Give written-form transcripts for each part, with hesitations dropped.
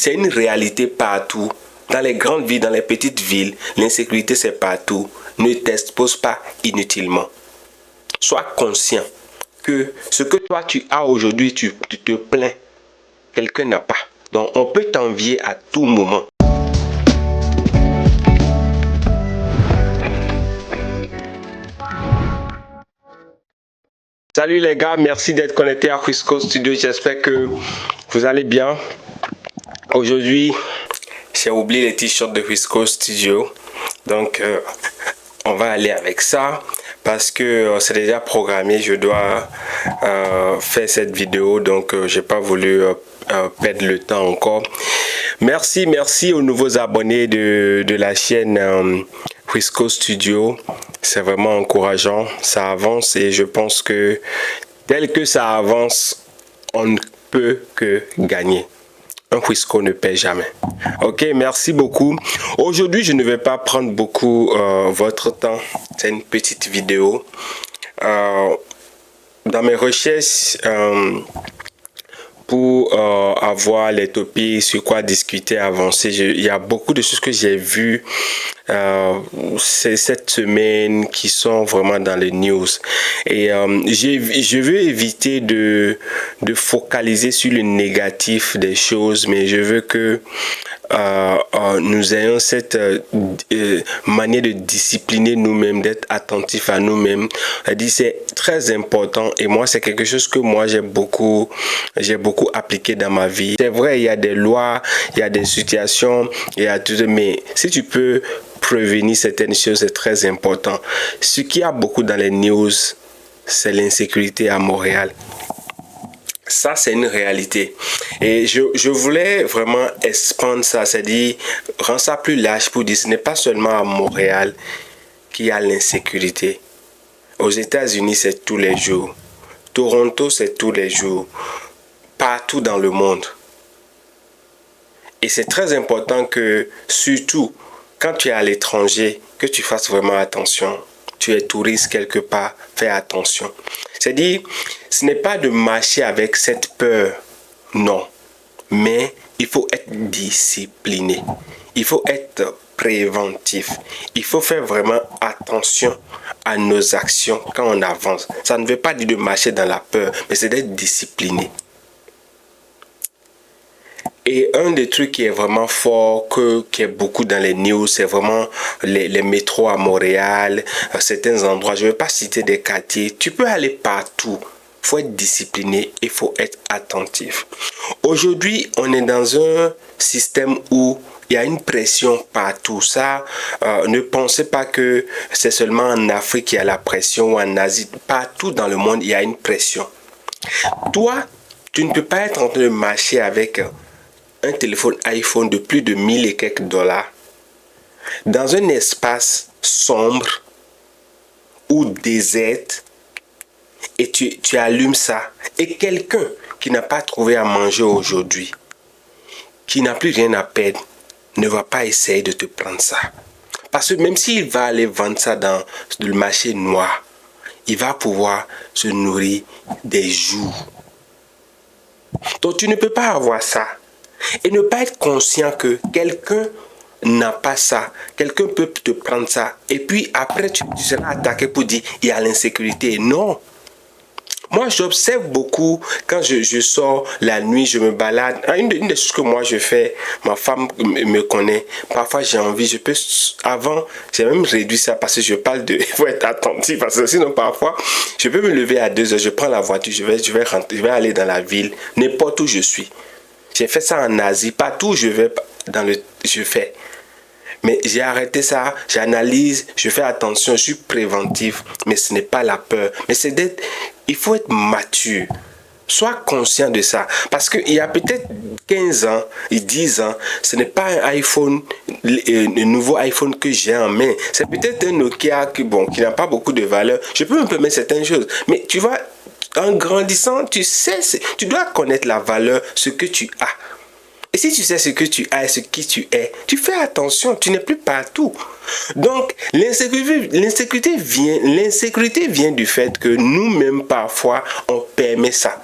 c'est une réalité partout. Dans les grandes villes, dans les petites villes, l'insécurité c'est partout. Ne t'expose pas inutilement. Sois conscient que ce que toi tu as aujourd'hui, tu te plains, quelqu'un n'a pas. Donc on peut t'envier à tout moment. Salut les gars, merci d'être connectés à Frisco Studio. J'espère que vous allez bien. Aujourd'hui, j'ai oublié les t-shirts de Frisco Studio. Donc, on va aller avec ça parce que c'est déjà programmé. Je dois faire cette vidéo. Donc, j'ai pas voulu perdre le temps encore. Merci aux nouveaux abonnés de la chaîne Frisco Studio. C'est vraiment encourageant, ça avance et je pense que tel que ça avance, on ne peut que gagner. Un Frisco ne paie jamais. Ok, merci beaucoup. Aujourd'hui, je ne vais pas prendre beaucoup votre temps. C'est une petite vidéo. Dans mes recherches, pour avoir les topics sur quoi discuter, avancer, il y a beaucoup de choses que j'ai vues cette semaine qui sont vraiment dans les news et je veux éviter de focaliser sur le négatif des choses, mais je veux que nous ayons cette manière de discipliner nous-mêmes, d'être attentifs à nous-mêmes. C'est très important et moi c'est quelque chose que moi j'ai beaucoup appliqué dans ma vie. C'est vrai, il y a des lois, il y a des situations, il y a tout, mais si tu peux prévenir certaines choses, c'est très important. Ce qu'il y a beaucoup dans les news, c'est l'insécurité à Montréal. Ça, c'est une réalité. Et je voulais vraiment expandre ça, c'est-à-dire rendre ça plus large pour dire ce n'est pas seulement à Montréal qu'il y a l'insécurité. Aux États-Unis, c'est tous les jours. Toronto, c'est tous les jours. Partout dans le monde. Et c'est très important que, surtout, quand tu es à l'étranger, que tu fasses vraiment attention. Tu es touriste quelque part, fais attention. C'est-à-dire, ce n'est pas de marcher avec cette peur, non. Mais il faut être discipliné. Il faut être préventif. Il faut faire vraiment attention à nos actions quand on avance. Ça ne veut pas dire de marcher dans la peur, mais c'est d'être discipliné. Et un des trucs qui est vraiment fort, qui est beaucoup dans les news, c'est vraiment les métros à Montréal, certains endroits. Je ne vais pas citer des quartiers. Tu peux aller partout. Il faut être discipliné, il faut être attentif. Aujourd'hui, on est dans un système où il y a une pression partout. Ça, ne pensez pas que c'est seulement en Afrique qu'il y a la pression ou en Asie. Partout dans le monde, il y a une pression. Toi, tu ne peux pas être en train de marcher avec un téléphone iPhone de plus de 1000 et quelques dollars dans un espace sombre ou désert et tu allumes ça et quelqu'un qui n'a pas trouvé à manger aujourd'hui, qui n'a plus rien à perdre, ne va pas essayer de te prendre ça. Parce que même s'il va aller vendre ça dans le marché noir, il va pouvoir se nourrir des jours. Donc tu ne peux pas avoir ça. Et ne pas être conscient que quelqu'un n'a pas ça. Quelqu'un peut te prendre ça. Et puis après, tu seras attaqué pour dire il y a l'insécurité. Non. Moi, j'observe beaucoup quand je sors la nuit, je me balade. Une des choses que moi je fais, ma femme me connaît. Parfois, j'ai envie, avant, j'ai même réduit ça parce que je parle de... Il faut être attentif parce que sinon, parfois, je peux me lever à 2 heures, je prends la voiture, je vais rentrer, je vais aller dans la ville, n'importe où je suis. J'ai fait ça en Asie, partout où je vais, je fais. Mais j'ai arrêté ça, j'analyse, je fais attention, je suis préventif, mais ce n'est pas la peur. Mais c'est d'être, il faut être mature. Sois conscient de ça. Parce qu'il y a peut-être 15 ans et 10 ans, ce n'est pas un iPhone, le nouveau iPhone que j'ai en main. C'est peut-être un Nokia qui n'a pas beaucoup de valeur. Je peux me permettre certaines choses. Mais tu vois, en grandissant, tu sais, tu dois connaître la valeur, ce que tu as. Et si tu sais ce que tu as et ce qui tu es, tu fais attention, tu n'es plus partout. Donc, l'insécurité vient du fait que nous-mêmes, parfois, on permet ça.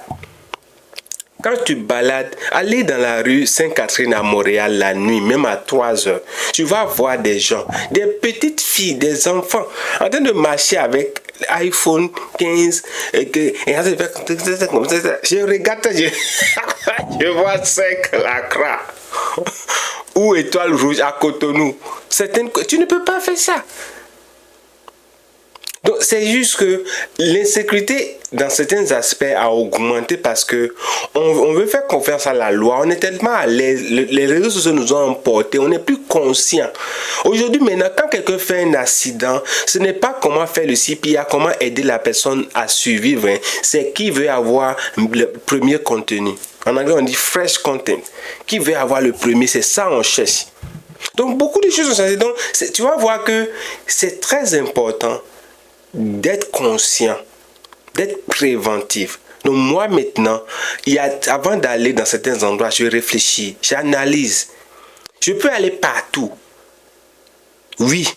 Quand tu balades, aller dans la rue Sainte-Catherine à Montréal la nuit, même à 3 heures, tu vas voir des gens, des petites filles, des enfants, en train de marcher avec iPhone 15 je regarde, je vois 5 Accra ou Étoile Rouge à Cotonou. Tu ne peux pas faire ça. Donc c'est juste que l'insécurité dans certains aspects a augmenté parce que on veut faire confiance à la loi. On est tellement à l'aise. Les réseaux sociaux nous ont emportés. On n'est plus conscient. Aujourd'hui maintenant, quand quelqu'un fait un accident, ce n'est pas comment faire le CPR, comment aider la personne à survivre. C'est qui veut avoir le premier contenu. En anglais on dit fresh content. Qui veut avoir le premier, c'est ça on cherche. Donc beaucoup de choses ont changé. Donc tu vas voir que c'est très important d'être conscient, d'être préventif. Donc moi maintenant, avant d'aller dans certains endroits, je réfléchis, j'analyse. Je peux aller partout. Oui,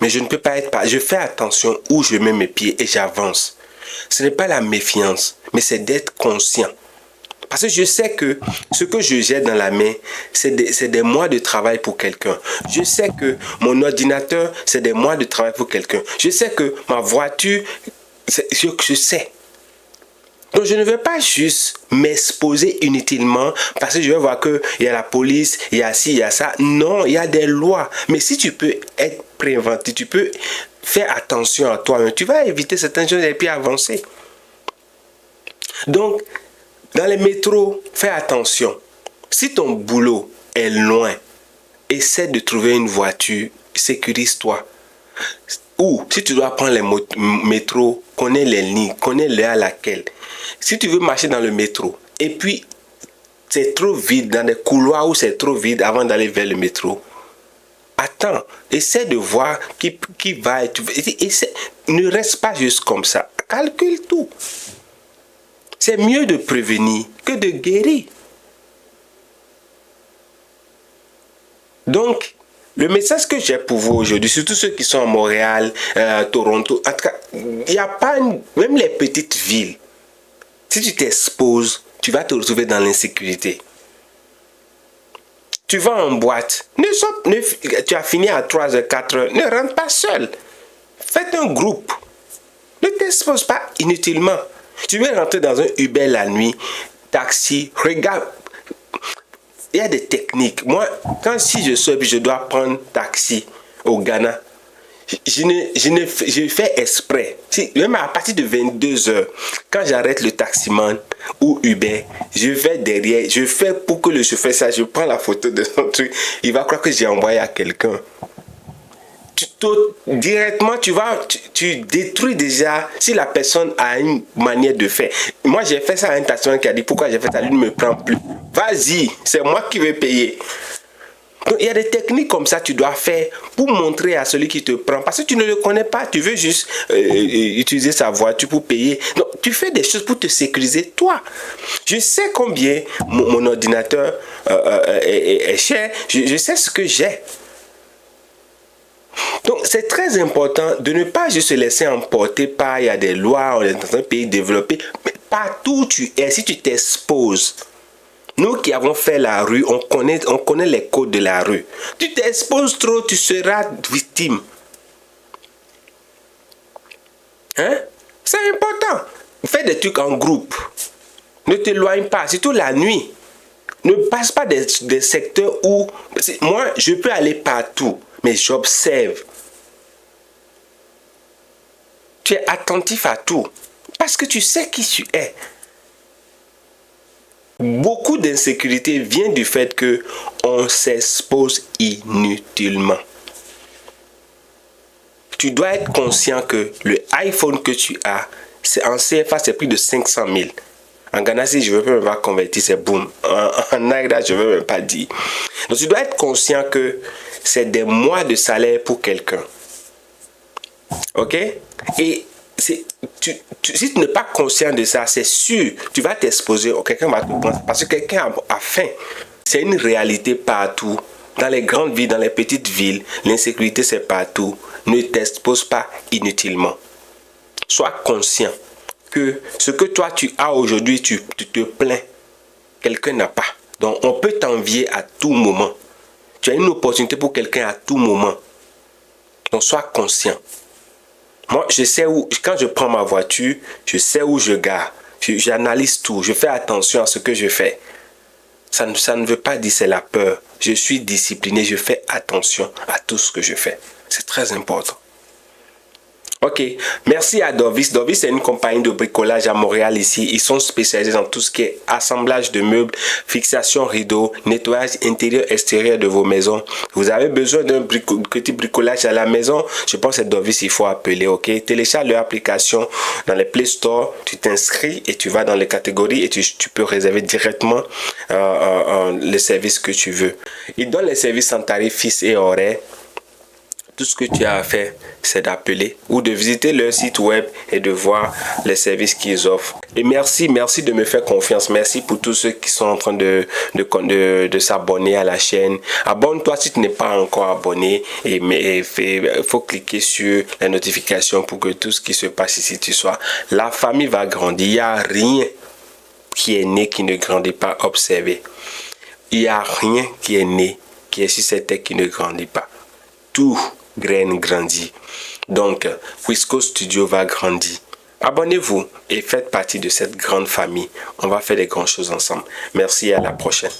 mais je ne peux pas être partout. Je fais attention où je mets mes pieds et j'avance. Ce n'est pas la méfiance, mais c'est d'être conscient. Parce que je sais que ce que je jette dans la main, c'est des mois de travail pour quelqu'un. Je sais que mon ordinateur, c'est des mois de travail pour quelqu'un. Je sais que ma voiture, je sais. Donc je ne vais pas juste m'exposer inutilement parce que je vais voir qu'il y a la police, il y a ci, il y a ça. Non, il y a des lois. Mais si tu peux être préventif, tu peux faire attention à toi, tu vas éviter certaines choses et puis avancer. Donc, dans les métros, fais attention. Si ton boulot est loin, essaie de trouver une voiture, sécurise-toi. Ou, si tu dois prendre les métros, connais les lignes, connais l'heure à laquelle. Si tu veux marcher dans le métro, et puis c'est trop vide, dans des couloirs où c'est trop vide avant d'aller vers le métro, attends, essaie de voir qui va. Ne reste pas juste comme ça. Calcule tout. C'est mieux de prévenir que de guérir. Donc, le message que j'ai pour vous aujourd'hui, surtout ceux qui sont à Montréal, Toronto, en tout cas, il n'y a pas, même les petites villes, si tu t'exposes, tu vas te retrouver dans l'insécurité. Tu vas en boîte, tu as fini à 3h, 4h, ne rentre pas seul. Faites un groupe. Ne t'expose pas inutilement. Tu veux rentrer dans un Uber la nuit, taxi, regarde. Il y a des techniques. Moi, si je sors et je dois prendre taxi au Ghana, je fais exprès. Même à partir de 22h, quand j'arrête le taximan ou Uber, je vais derrière, je fais pour que le chauffeur sache, je prends la photo de son truc, il va croire que j'ai envoyé à quelqu'un. Directement, tu détruis déjà si la personne a une manière de faire. Moi, j'ai fait ça à un taximan qui a dit pourquoi j'ai fait ça, lui ne me prend plus. Vas-y, c'est moi qui vais payer. Donc, il y a des techniques comme ça que tu dois faire pour montrer à celui qui te prend. Parce que tu ne le connais pas, tu veux juste utiliser sa voiture pour payer. Donc, tu fais des choses pour te sécuriser toi. Je sais combien mon ordinateur est cher. Je sais ce que j'ai. Donc, c'est très important de ne pas juste se laisser emporter par, il y a des lois, on est dans un pays développé, mais partout où tu es, si tu t'exposes, nous qui avons fait la rue, on connaît les codes de la rue. Tu t'exposes trop, tu seras victime. Hein? C'est important. Fais des trucs en groupe. Ne t'éloigne pas, surtout la nuit. Ne passe pas des secteurs où... Moi, je peux aller partout, mais j'observe. Tu es attentif à tout. Parce que tu sais qui tu es. Beaucoup d'insécurité vient du fait que on s'expose inutilement. Tu dois être conscient que le iPhone que tu as, c'est en CFA, c'est plus de 500 000. En Ghana, si je ne veux pas me faire convertir, c'est boum. En Naira, je ne veux même pas dire. Donc, tu dois être conscient que c'est des mois de salaire pour quelqu'un. Ok? Et si tu n'es pas conscient de ça, c'est sûr, tu vas t'exposer, quelqu'un va te prendre, parce que quelqu'un a faim. C'est une réalité partout. Dans les grandes villes, dans les petites villes, l'insécurité c'est partout. Ne t'expose pas inutilement. Sois conscient que ce que toi tu as aujourd'hui, tu te plains. quelqu'un n'a pas. Donc, on peut t'envier à tout moment. Tu as une opportunité pour quelqu'un à tout moment. Donc, sois conscient. Moi, je sais où, quand je prends ma voiture, je sais où je gare. J'analyse tout. Je fais attention à ce que je fais. Ça ne veut pas dire c'est la peur. Je suis discipliné. Je fais attention à tout ce que je fais. C'est très important. Ok, merci à Dovis. Dovis, c'est une compagnie de bricolage à Montréal ici. Ils sont spécialisés dans tout ce qui est assemblage de meubles, fixation rideaux, nettoyage intérieur-extérieur de vos maisons. Vous avez besoin d'un petit bricolage à la maison, je pense que c'est Dovis, il faut appeler, ok? Télécharge leur application dans les Play Store, tu t'inscris et tu vas dans les catégories et tu peux réserver directement les services que tu veux. Ils donnent les services en tarif fixe et horaire. Tout ce que tu as à faire, c'est d'appeler ou de visiter leur site web et de voir les services qu'ils offrent. Et merci de me faire confiance. Merci pour tous ceux qui sont en train de s'abonner à la chaîne. Abonne-toi si tu n'es pas encore abonné. Il faut cliquer sur les notifications pour que tout ce qui se passe ici, tu sois. La famille va grandir. Il n'y a rien qui est né qui ne grandit pas. Observez. Il n'y a rien qui est né qui est sur cette terre qui ne grandit pas. Tout graine grandit. Donc, Wisco Studio va grandir. Abonnez-vous et faites partie de cette grande famille. On va faire des grandes choses ensemble. Merci et à la prochaine.